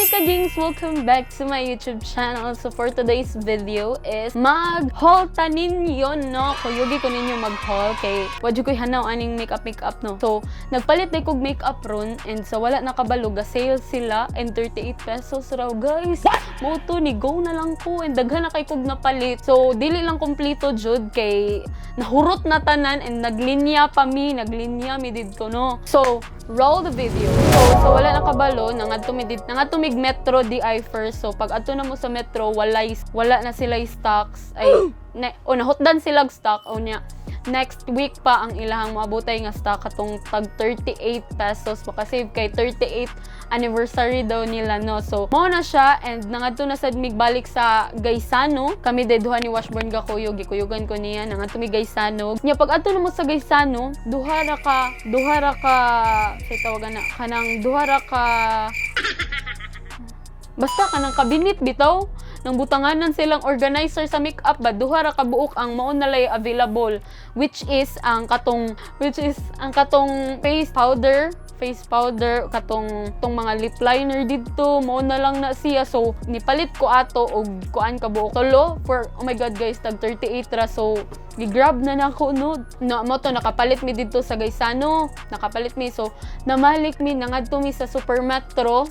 Nica Gangs! Welcome back to my YouTube channel. So for today's video is mag-haul ta ninyo, no? Kuyugi ko ninyo mag-haul kay wadyo ko'y hanaw aning makeup no. So nagpalit na kog makeup ron and so wala nakabalo ga-sale sila and 38 pesos raw guys. Moto ni go na lang ko and daghan na kay kog napalit. So dili lang kompleto jud kay nahurot na tanan and naglinya mi didto no. So roll the video. So wala nakabalo nangadto mig metro DI first. So pag adto na mo sa metro wala na sila stocks ay nahutdan sila stock o nya next week pa ang ilahang maabotay nga stock katong tag 38 pesos makasave kay 38th anniversary daw nila no. So mao na siya and nangadto na sad mig balik sa Gaisano. Kami duha ni Washburn ga kuyog gikuyugan ko niya nangadto mig Gaisano. Nya pag adto na mo sa Gaisano duha ra ka say tawagan na kanang duha ra ka basta kanang kabinit bitaw nang butanganan silang organizer sa makeup ba duha ra ka buok ang mao na lay available which is ang katong face powder katong mga lip liner dito mao na lang na siya. So nipalit ko ato og kuan ka buok tolo for oh my god guys tag 38 ra. So gi-grab na nako no mo to nakapalit mi dito sa Gaisano so namalik mi nangadto mi sa Super Metro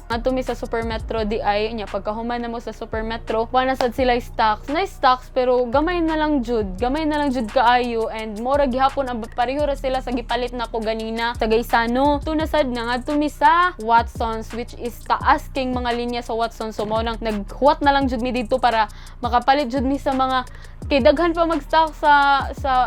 DI nya pagkahuman na mo sa Super Metro wala sad sila stocks pero gamay na lang jud kaayo and mora gihapon ang pareho ra sila sa gipalit nako ganina sa Gaisano. To na sad nangadto mi sa Watsons which is taas king mga linya sa Watsons. So mo nang naghuwat na lang jud mi dito para makapalit jud mi sa mga kay daghan pa mag-stock sa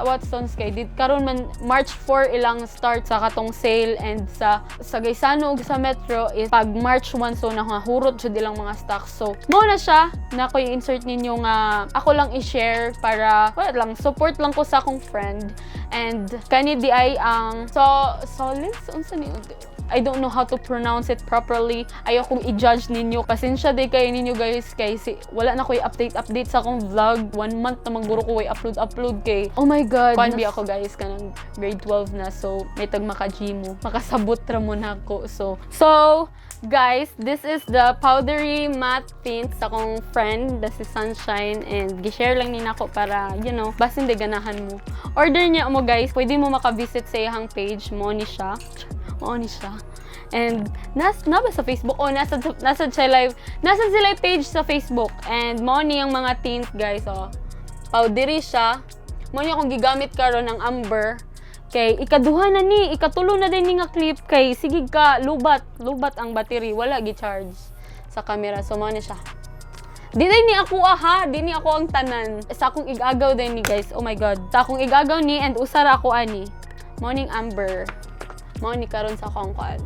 Watsons kay dit karon man March 4 ilang start sa katong sale and sa Gaisano ug sa Metro is pag March 1 so nahurot jud ilang mga stocks. So mo na siya na ko i-insert ninyo nga ako lang i-share para lang support lang ko sa akong friend and kani di ay ang Solis unsa ni I don't know how to pronounce it properly. Ayoko i-judge ninyo. Pasensya day kayo ninyo guys kay wala na ko'y update sa akong vlog. 1 month na maguro ko ay upload kay oh my god. Kuan bi ako guys kanang grade 12 na so may tag makajimo. Makasabot ra mo na ako. So guys, this is the powdery matte tint sa akong friend na si Sunshine and gi-share lang ni nako para you know basin de ganahan mo. Order niya mo guys. Pwede mo maka-visit sa iyang page mo ni siya. And na ba sa Facebook? Nasa sila page sa Facebook. And mo ni yung mga tint guys. Powdery siya. Mo ni akong gigamit karon ng amber. Kay ikaduha na ni, ikatulo na din ni nga clip kay sige ka lubat ang battery, wala gi-charge sa camera. So mo ni siya. Di ni ako di ni ako ang tanan. Sa akong igagaw din ni guys. Oh my god. Sa akong igagaw ni and usara ako ani. Morning amber. Mao ni karon sa akong kuan.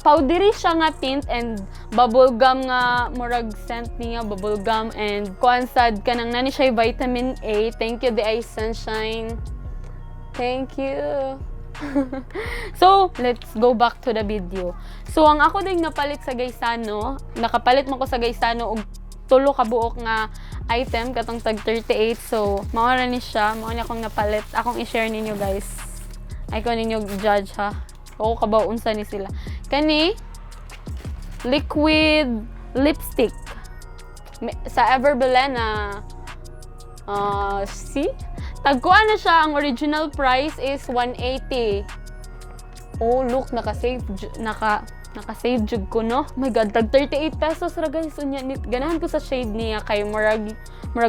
Powdery siya nga tint and bubblegum nga murag scent niya bubblegum and kuan sad kanang nani siya vitamin A. Thank you the eye Sunshine. Thank you. So, let's go back to the video. So, ang ako ding napalit sa Gaisano, nakapalit man ko sa Gaisano og tulo ka buok nga item katong tag 38. So, mao ra ni siya, mao ni akong napalit. Akong i-share ninyo guys. Ay ko ninyo judge ha. O kabaw unsa ni sila. Kani liquid lipstick sa Everbelen na see? Tagkuan na siya. Ang original price is 180. Oh, look, naka-save jud ko no. Oh my god, tag 38 pesos ra guys. Unya ganahan ko sa shade niya kay murag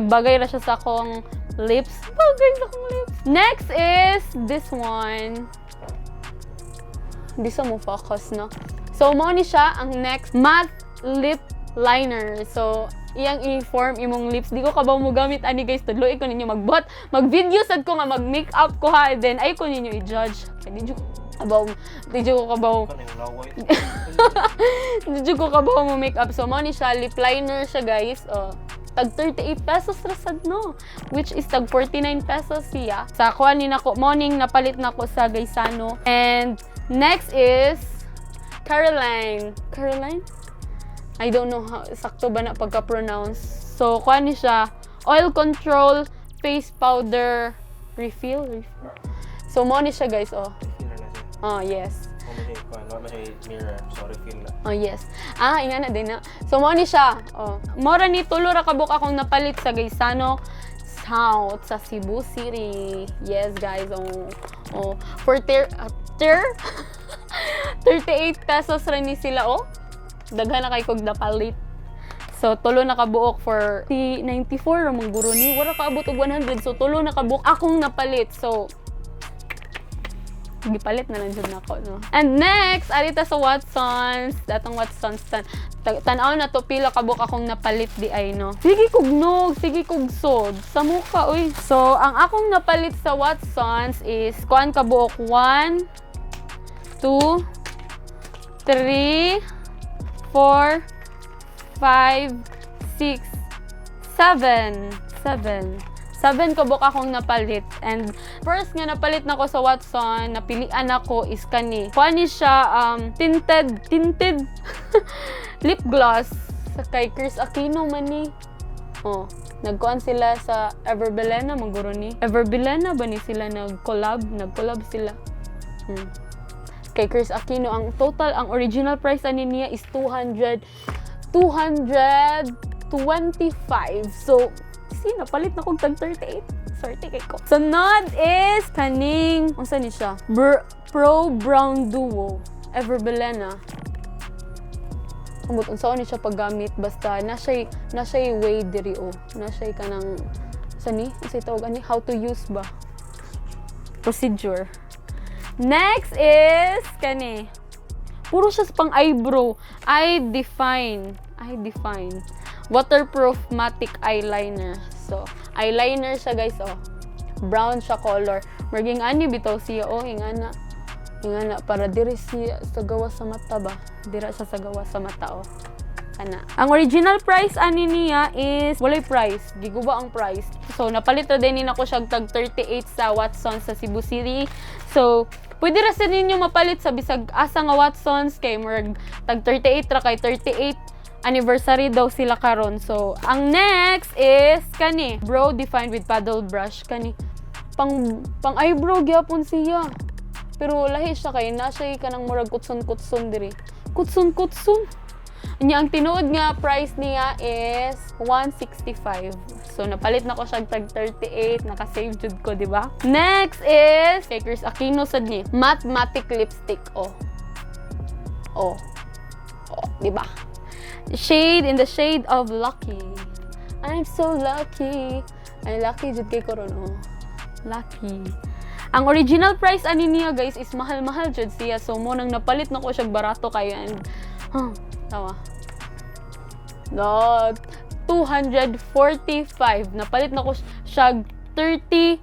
bagay ra siya sa akong lips. Bagay sa akong lips. Next is this one. Di sa mo focus no. So mo ni siya ang next matte lip liner. So iyang i-form imong lips. Di ko kabaw mo gamit ani guys. Tudloy ko ninyo mag-video sad ko nga mag-makeup ko ha. Then ay ko ninyo i-judge. Di ko kabaw mo makeup. So mo ni siya lip liner siya guys. Tag 38 pesos rasad no, which is tag 49 pesos siya. Sa kuan ni nako morning napalit nako sa Gaisano. And next is Caroline. I don't know how sakto ba na pagka-pronounce. So kuan ni siya oil control face powder refill. So mo ni siya guys yes. mirror. Sorry, feel na. Oh, yes. Inga na din na. So, mo ni siya. Oh. Mora ni tulo ra kabuk akong napalit sa Gaisano South sa Cebu City. Yes, guys. For 38 pesos rin ni sila, Daghan na kay kog napalit. So, tulo na kabuok for 94 ramang guro ni. Wala kaabot og 100. So, tulo na kabuok akong napalit. So, gipalit na lang dyan ako, no? And next, alita sa Watsons. Datong Watsons, tanaw na to, pila kabuok akong napalit di ay, no? Sige kog nog, sige kog sod. Sa mukha, uy. So, ang akong napalit sa Watsons is, kuan kabuok, 1, 2, 3, 4, 5, 6, 7. 7 kabuk akong napalit. And first nga napalit na ko sa Watson, napilian ako is kani. Kuani siya, tinted lip gloss sa kay Chris Aquino man ni. Nagkuan sila sa Everbelena, maguro ni. Everbelena ba ni sila nag-collab sila. Kay Chris Aquino, ang original price ani niya is 225. So, napalit na kong tag 38. Sorte kay ko. Sunod is kaning, unsa ni siya? Pro Brown Duo. Everbelena. Kumot, unsa ni siya paggamit. Basta, nasa'y way diri, Nasa'y kanang, sani? Unsa tawag ani? How to use ba? Procedure. Next is, kani. Puro siya sa pang eyebrow. I define. Waterproof matte eyeliner. So, eyeliner siya, guys, brown siya color. Maging ani bitaw siya, ingana para diri siya sa gawa sa mata ba? Dira siya sa gawa sa mata, kana. Ang original price ani niya is walay price, giguba ang price. So, napalit ra din nako siya tag 38 sa Watsons sa Cebu City. So, pwede ra sa ninyo mapalit sa bisag asa nga Watsons kay murag tag 38 ra kay 38 anniversary daw sila karon. So, ang next is kani, brow defined with paddle brush. Kani, pang eyebrow gyapon siya. Pero lahi siya kay nasay kanang murag kutson diri. Kutson. Nya ang tinuod nga price niya is 165. So, napalit na ko siya tag 38, naka-save jud ko, di ba? Next is kay Chris Aquino sad ni, matte lipstick, di ba? In the shade of lucky. I'm so lucky. Ay, lucky jud kay koron, Lucky. Ang original price ani niya, guys, is mahal jud siya. So, mo nang napalit na ko siya barato kayo and tawa. No, 245. Napalit na ko siya 38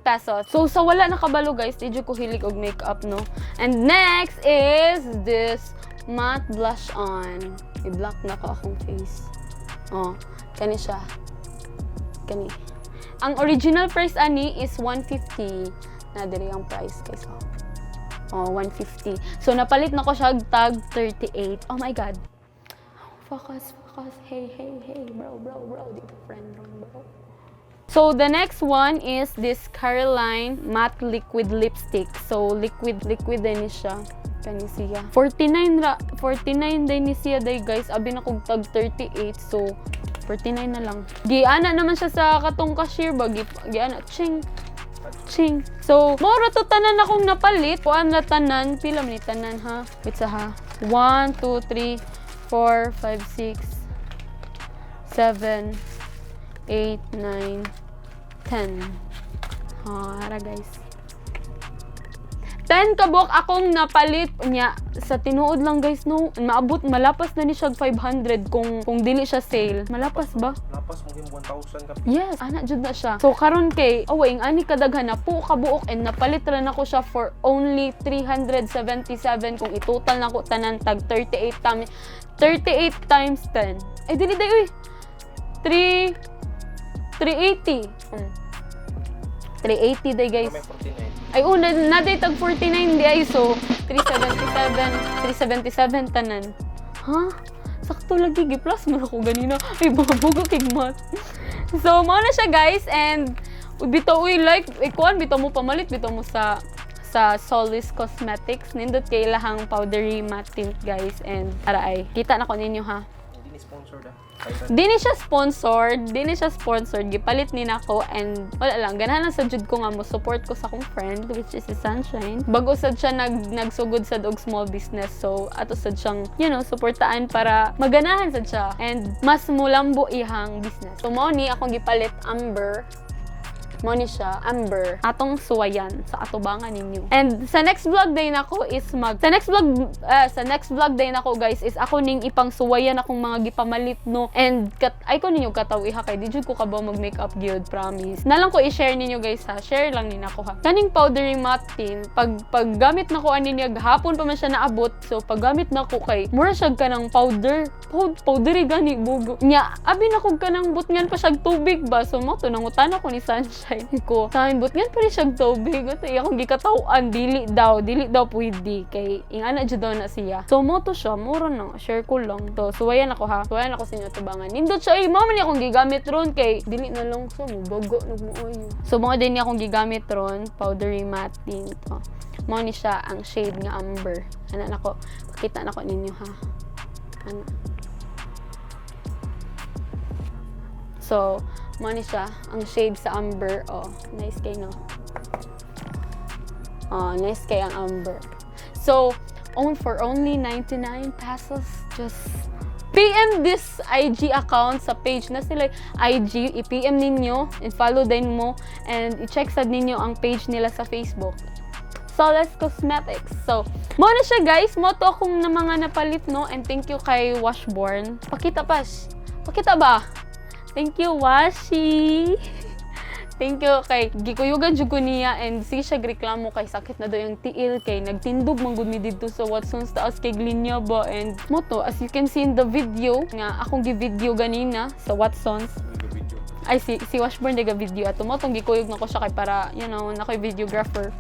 pesos. So, sa wala nakabalo, guys, di ko hilig og makeup, no? And next is this matte blush on. I-block na ko akong face. Kani siya. Kani. Ang original price ani is 150. Na diri ang price, guys. 150. So, napalit na ko siya tag 38. Oh my God. Focus. Hey, bro. Dito, friend, bro. So, the next one is this Caroline matte liquid lipstick. So, liquid din siya. Kani siya. 49 din ni siya, guys. Abi na kog tag 38. So, 49 na lang. Giana naman siya sa katong cashier ba. Giana, ching. So, moro to tanan akong napalit. Kuan na tanan. Pila man ni tanan, ha? Wait sa ha. 1, 2, 3, 4, 5, 6, 7, 8, 9, 10. Hara, guys. 10 kabok akong napalit niya sa tinuod lang, guys, no. Malapas na ni siya 500 kung dili siya sale. Malapas ba? Lapas mo yung 1,000 ka. Yes, ana jud na siya. So karon kay away ani kadaghan na po kabuok and napalit ra nako siya for only 377 kung itotal nako tanan tag 38 times 10. Ay dili day uy. 380. 380 day, guys. Ay, naday tag 49 di ay. So, 377 tanan. Ha? Sakto lagi, gi-plus mo ako ganina. Ay, babugo kay math. So, mao na siya, guys. And, bitaw, like, ikuan, bitaw mo pamalit, bitaw mo sa sa Solis Cosmetics. Nindot kay ilahang powdery matte tint guys, and aray, kita na ko ninyo ha. Hindi ni sponsored ah. Di ni siya sponsored, gipalit ni nako, and wala lang, ganahan lang sa jud ko nga mo support ko sa akong friend which is si Sunshine. Bago sad siya nagsugod sa og small business, so ato sad siyang suportaan para maganahan sad siya and mas mulambo ihang business. So mao ni akong gipalit Amber. Mo ni siya, Amber, atong suwayan sa atubangan ninyo. And sa next vlog day nako is sa next vlog day nako guys is ako ning ipang suwayan akong mga gipamalit no. And ay ko ninyo kataw iha kay di jud ko kabaw mag makeup gyud, promise. Nalang ko i-share ninyo guys ha. Share lang ni nako ha. Kaning powdery matte tint, pag gamit nako ani niya gahapon pa man siya naabot. So pag gamit nako kay mura siya kanang powdery gani bugo. Nya abi nako kanang butngan pa siya tubig ba. So mo to nangutan ako ni Sunshine ko. Sabi butngan pa rin siya tubig. Ito akong gikatawaan dili daw pwede kay ingana jud daw na siya. So mo to siya mura na share ko lang. So suwayan ako ha. Suwayan ako sa inyo tubangan. Nindot siya mao man akong gigamit ron kay dili na lang sa mo bago nagmuoy. So mo din akong gigamit ron powdery matte tint. Mo ni siya ang shade nga Amber. Ana nako. Pakita nako ninyo ha. Ana. So mo ni siya ang shade sa Amber. Oh, nice kay no. Oh, nice kay ang Amber. So, for only 99 pesos, just PM this IG account sa page na sila IG, i-PM ninyo and follow din mo and i-check sad ninyo ang page nila sa Facebook. Solis Cosmetics. So, mo na siya guys, mo to akong na mga napalit no, and thank you kay Washborn. Pakita ba? Thank you, Washi! Thank you kay gikuyugan jud ko niya and si siya reklamo kay sakit na daw yung tiil kay nagtindog man gud mi didto sa Watsons taas kay linya ba and moto as you can see in the video nga akong gi-video ganina sa Watsons. Ay si Washburn diga video ato mo tong gikuyog nako siya kay para nakoy videographer.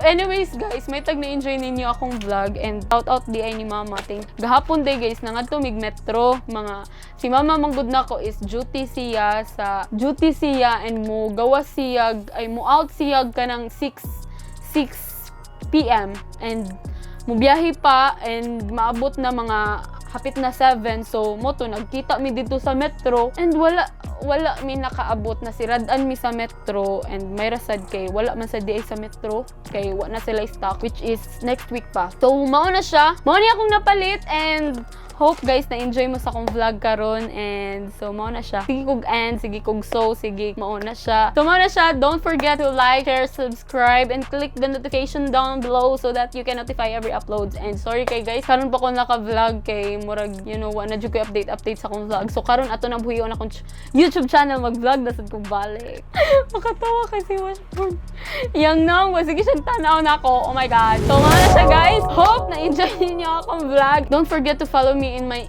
Anyways guys, may tag na-enjoy ninyo akong vlog and out di ay ni mama ting gahapon day guys nangadto mig metro mga si mama manggod nako is duty siya and mo gawas siya ay mo out siya kanang 6 PM and mo biyahe pa and maabot na mga hapit na 7 so moto nagkita mi dito sa metro and wala mi nakaabot na siradan mi sa metro and may rasad kay wala man sa di sa metro kay wala na sila stock which is next week pa. So mao ni akong napalit and hope guys na enjoy mo sa akong vlog karon and so mao na siya. Sige kog end, sige kog mao na siya. So mao na siya. Don't forget to like, share, subscribe and click the notification down below so that you can notify every uploads. And sorry kay guys, karon pa ko naka-vlog kay murag na jud ko update sa akong vlog. So karon ato na buhion akong YouTube channel mag-vlog dasad kong balik. Makatawa kasi Washburn. Yang nang sige siyang tanaw na ako. Oh my god. So mao na siya guys. Hope na enjoy niyo akong vlog. Don't forget to follow me in my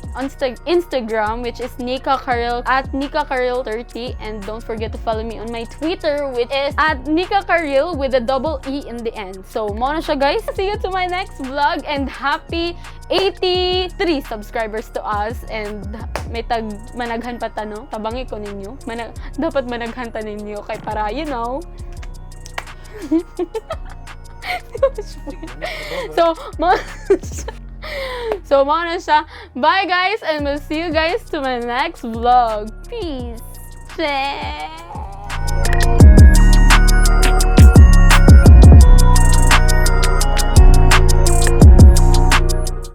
Instagram which is Nica Caril at Nica Caril 30 and don't forget to follow me on my Twitter which is at Nica Caril with a double E in the end. So mo na siya guys. See you to my next vlog and happy 83 subscribers to us and may managhan pa tano. Tabangi ko ninyo. Dapat managhan ta ninyo kay para So, mao na siya. Bye guys and we'll see you guys to my next vlog. Peace.